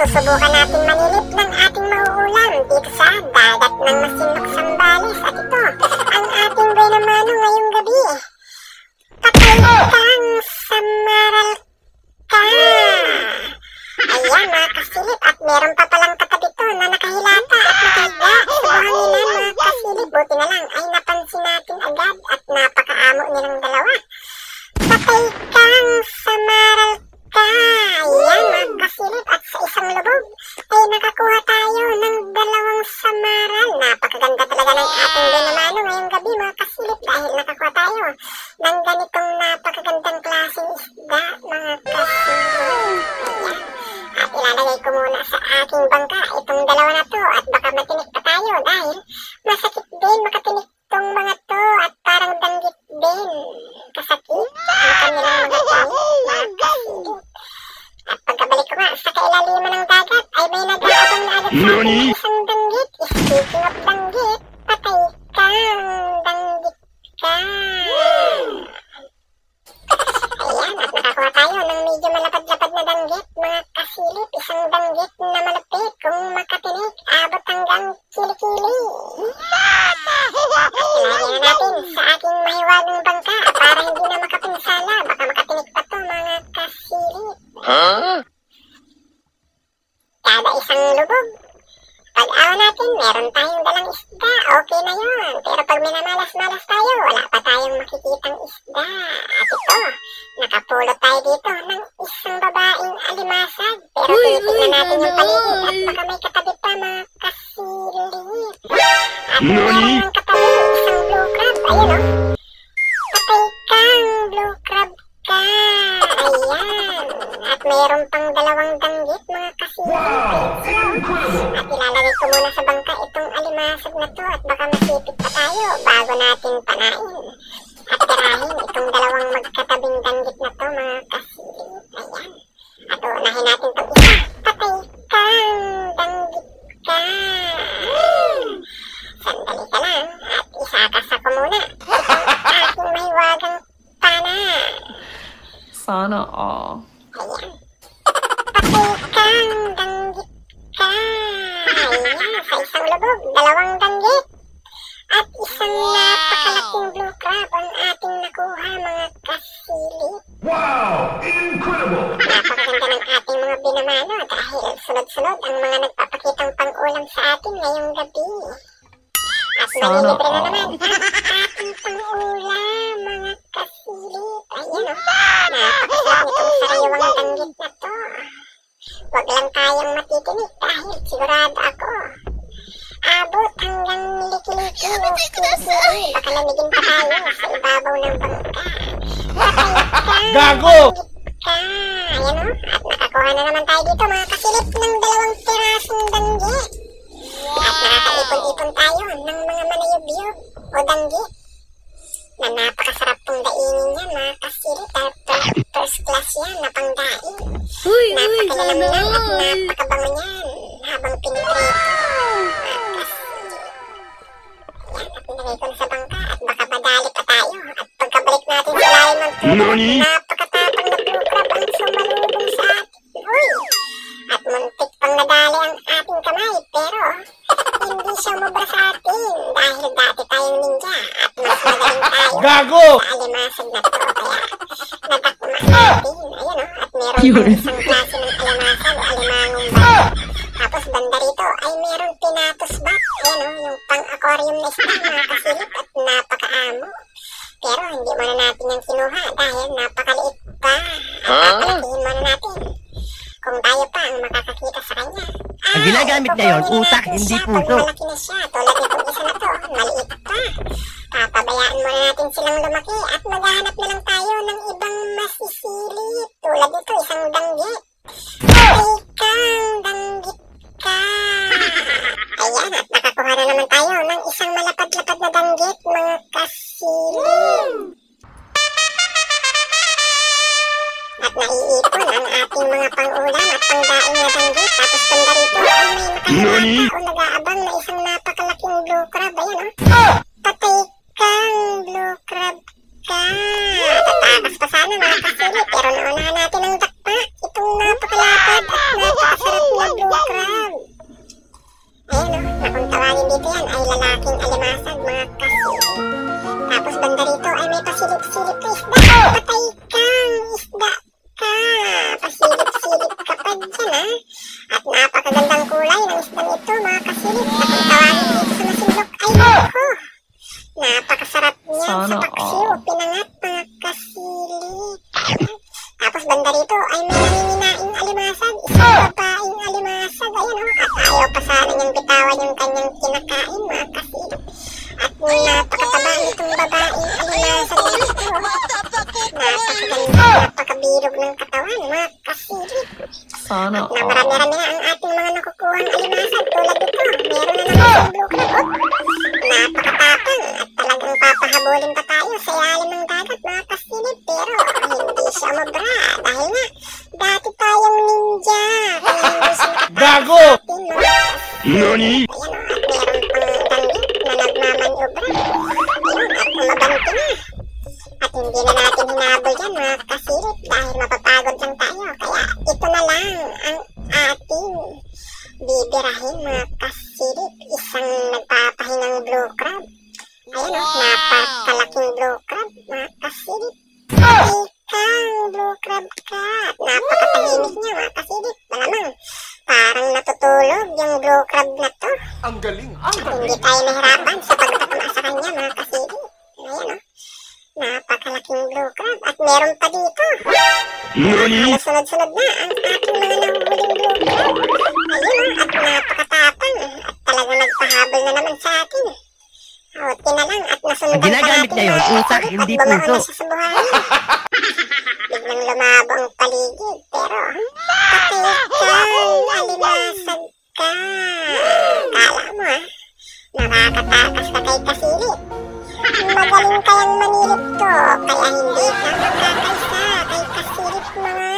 susubukan natin manilip ng ating mauulam dito sa dagat ng Masinloc, Zambales. At ito, ang ating buena mano ngayong gabi. Patay kang samaral ka. Ayan mga kasilip, at meron pa palang katabi to na nakahilata at nakahiga sa buhanginan mga kasilip. Buti na lang ay napansin natin agad at napakaamo nilang dalawa. Patay kang samaral ka. Ayan mga kasilip, at sa isang lubog ay nakakuha tayo ng dalawang samaral. Napakaganda talaga ng ating binamano ngayong gabi mga kasilip, dahil nakakuha tayo ng ganitong napakagandang klaseng isda mga kasilip. Ayan. At ilalagay ko muna sa aking bangka itong dalawa na to, at baka matinik pa tayo dahil masakit din makatinik tong mga to, at parang danggit din kasakit ang kanilang mga tinik mga kasilip. At pagkabalik ko nga sa kailaliman ng dagat ay may nag-aabang na agad sa akin ng isang danggit. Speaking of danggit, patay kang danggit ka. Ayan, at nakakuha tayo ng medyo malapad-lapad na danggit mga kasilip. Isang danggit na malapit, kung makatinig abot hanggang kilikili. Ilagay na natin sa aking mahiwagang bangka para hindi na makapinsala, baka makatinig pa to mga kasilip. Kada isang lubog, pag-awa natin meron tayong dalang isda, okay na yun. Pero pag minamalas-malas tayo, wala pa tayong makikitang isda. At ito, nakapulot tayo dito ng isang babaeng alimasag. Pero tinitignan natin yung paligid at baka may katabi pa mga kasilip. At meron ng katabi isang blue crab. Ayun o, patay kang blue crab ka. Ayan. At meron pang dalawang danggit mga kasilip. At ilalagay ko muna sa bangka itong alimasag na to, at baka masipit pa tayo bago natin panain at tirahin itong dalawang magkatabing danggit na to mga kasilip. Ayan. At unahin natin itong isa. Patay kang danggit ka. Sandali ka lang at isakasa ko muna itong aking mahiwagang pana. Sana all. Ayan. Patay kang danggit ka. Ayan, sa isang lubog, dalawang danggit at isang napakalaking blue crab ang ating nakuha mga kasilip. Wow! Incredible! Napakaganda ng ating mga binamano dahil sunod-sunod ang mga nagpapakitang pang-ulam sa atin ngayong gabi. At malilibre na naman ang ating pang-ulam mga kasilip. Ayan o, napakasarap nitong sariwang danggit na to. Huwag lang tayong matitinig dahil sigurado ako abot hanggang liki-liki o kilikili. Baka lamigin pa tayo sa ibabaw ng bangka. Patay kang Gago! danggit ka. Ayan o, at nakakuha na naman tayo dito mga kasilip ng dalawang pirasong danggit. At nakakaipon-ipon tayo ng mga manayubyog o danggit na napakasarap pong daingin yan mga kasilip, dahil first class yan na pangdaing. Napakalanamnan at napakabango niyan habang piniprito. Ayan, at nilagay ko na sa bangka at baka madali pa tayo. At pagkabalik natin sa lalim ng tubig, napakatapang na blue crab ang sumalubong sa atin. Uy! At muntik pang nadali ang ating kamay, pero hindi siya umubra sa atin dahil dati tayong ninja at mas magaling tayo Gago! sa alimasag na to. Kaya nadakma natin. Ayan o, at meron pang isang klase ng alimasag o alimangong bat. Tapos banda rito ay meron pinatos bat. Ayan o, yung pang-aquarium na isda mga kasilip, at napakaamo. Pero hindi muna natin yung kinuha dahil napakaliit pa. At papalakihin muna natin kung tayo pa ang makakakita sa kanya. Ang ginagamit ngayon, utak, hindi puso. Malaki na siya, tulad nitong isa na to, maliit pa. Papabayaan muna natin silang lumaki at maghahanap na lang tayo ng ibang masisilip. Tulad nito, isang danggit. Patay kang danggit ka. Ayan, at nakakuha na naman tayo ng isang malapad-lapad na danggit, mga kasilip. At naiipon ang ating mga pang-ulam at pangdaing na danggit. Tapos banda rito ay may makahalata o nag-aabang na isang napakalaking blue crab. Ayan o. Patay kang blue crab ka. Tatakas pa sana mga kasilip, pero naunahan natin ang dakpa. Itong napakalapad at napakasarap na blue kung tawagin dito yan ay lalaking alimasag mga kasilip. Tapos banda rito ay may pasilip-silip na isda. Patay kang isda ka. Pasilip-silip ka pa dyan ha. At napakagandang kulay ng isdang ito mga kasilip. At kung tawagin dito sa masinlok ay nako. Napakasarap niyan sa paksiw. Pinangat mga kasilip. Tapos banda rito ay may nangininaing alimasag. Isang babaeng alimasag. Ayan o. At ayaw pa sana niyang bitawan yung kanyang kinakain mga kasilip. At napakataba nitong babaeng alimasag na ito. Napakaganda, napakabirog ng katawan mga kasilip. Sana At na marami-rami na ang ating mga nakukuhang alimasag tulad ito. Meron na naman yung blue crab. Napakatapang at talagang papahabulin pa tayo sa ilalim ng dagat mga kasilip. Pero hindi siya umabra dahil nga dati tayong ninja. Kaya hindi siya Gago! Nani? Ayan o, at meron pang danggit na nagmamaniobra. Ayun, at umabanti na. At hindi na natin hinabol yan mga kasilip dahil mapapagod lang tayo. Kaya ito na lang ang ating bibirahin mga kasilip. Isang nagpapahingang blue crab. Ayan o, napakalaking blue crab mga kasilip. Ikang blue crab ka. At napakatahimik niya mga kasilip. Malamang parang natutulog yung blue crab na to. Ang galing, ang galing. Hindi tayo nahirapan sa pagtatama sa kanya mga kasilip. Ayan o. Napakalaking blue crab. At meron pa dito. Halos sunod-sunod na ang ating mga nahuhuling blue crab. Ayun o. At napakatapang. At talagang nagpahabol na naman sa atin. Hauti na lang at nasundan Ang ginagamit pa niya yun, natin utak, at hindi bumaon puso. na siya sa buhangin. Biglang lumabo ang paligid. Pero patay kang alimasag ka. Kala mo ha, nakakatakas ka kay kasilip. Magaling kayang manilip to, kaya hindi ka makakaisa kay kasilip mga.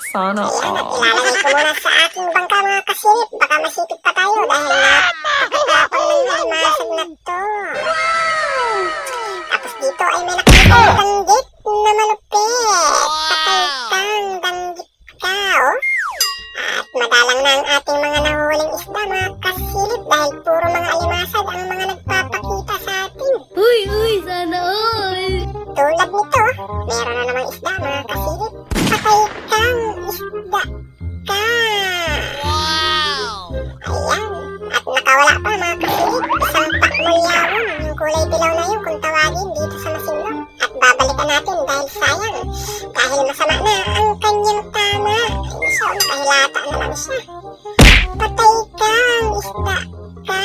Sana Ayan, at ilalagay ko muna sa aking bangka mga kasilip. Baka masipit pa tayo dahil napakatapang ng alimasag na to. Tapos dito ay may nakikitang danggit na malupit. Patay kang danggit ka, oh. At madalang na ang ating mga nahuhuling isda mga kasilip dahil puro mga alimasag ang mga nagpapakita sa atin. Uy, sana all! Tulad nito, meron na namang isda mga kasilip. Patay kang isda ka. Ayan, at nakawala pa mga kasilip. Isang pakmulyawon, yung kulay dilaw na yun kung tawagin dito sa masinlok. At babalikan natin dahil sayang. Dahil masama na ang kanyang tama. Ay siya, nakahilata na lang siya. Patay kang isda ka.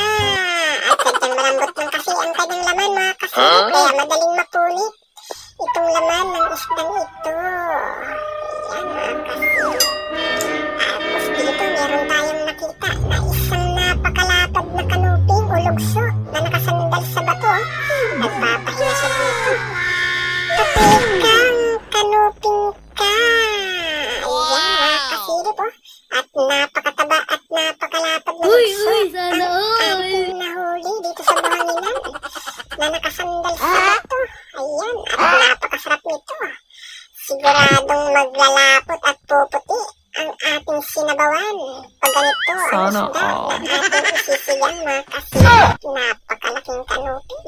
At sadyang malambot lang kasi ang kanyang laman mga kasilip. Kaya madaling mapunit itong laman ng isdang ito. Ayan mga kasilip. Tapos dito meron tayong nakita na isang napakalapad na kanuping o lugso na nakasandal sa bato. Nagpapahinga siya dito. Patay kang kanuping ka. Ayan mga kasilip oh. At napakataba at napakalapad na Uy, lugso sana ang all! ating nahuli dito sa buhanginan na nakasandal sa bato. Ayan, at napakasarap nito. Siguradong maglalapot at puputi ang ating sinabawan. Pag ganito ang Sana isda all. na ating isisigang mga kasilip. Napakalaking kanupi.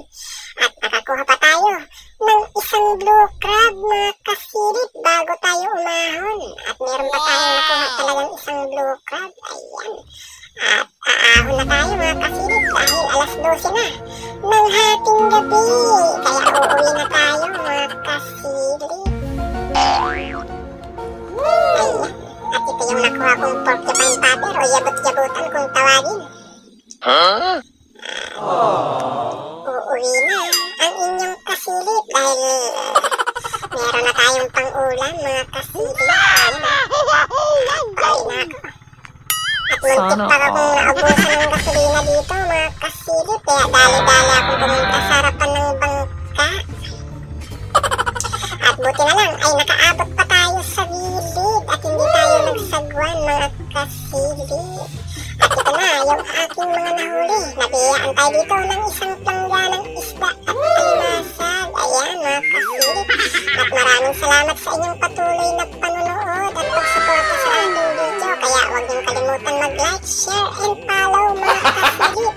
At nakakuha pa tayo ng isang blue crab mga kasilip bago tayo umahon. At meron pa tayong nakuha talagang isang blue crab. Ayan. At aahon na tayo mga kasilip dahil alas 12 na ng hating gabi. Kaya uuwi na tayo mga kasilip. Ayan. At ito yung nakuha kong porcupine pattern o yabot-yabutan kung tawagin. Uuwi na ang inyong kasilip dahil meron na tayong pang-ulam mga kasilip. Ayan na. Pauwi na ako. At muntik pa akong naubusan ng gasolina dito mga kasilip. Kaya dali-dali akong pumunta sa harapan ng bangka. At buti na lang ay nakaabot pa tayo sa gilid at hindi tayo nagsagwan mga kasilip. At ito na yung aking mga nahuli. Nabiyaan tayo dito ng isang plangganang isda at alimasag. Ayan mga kasilip. At maraming salamat sa inyong patuloy na panunood at pagsuporta sa ating video. Kaya huwag niyong kalimutan kalimutan mag-like, share, and follow mga kasilip.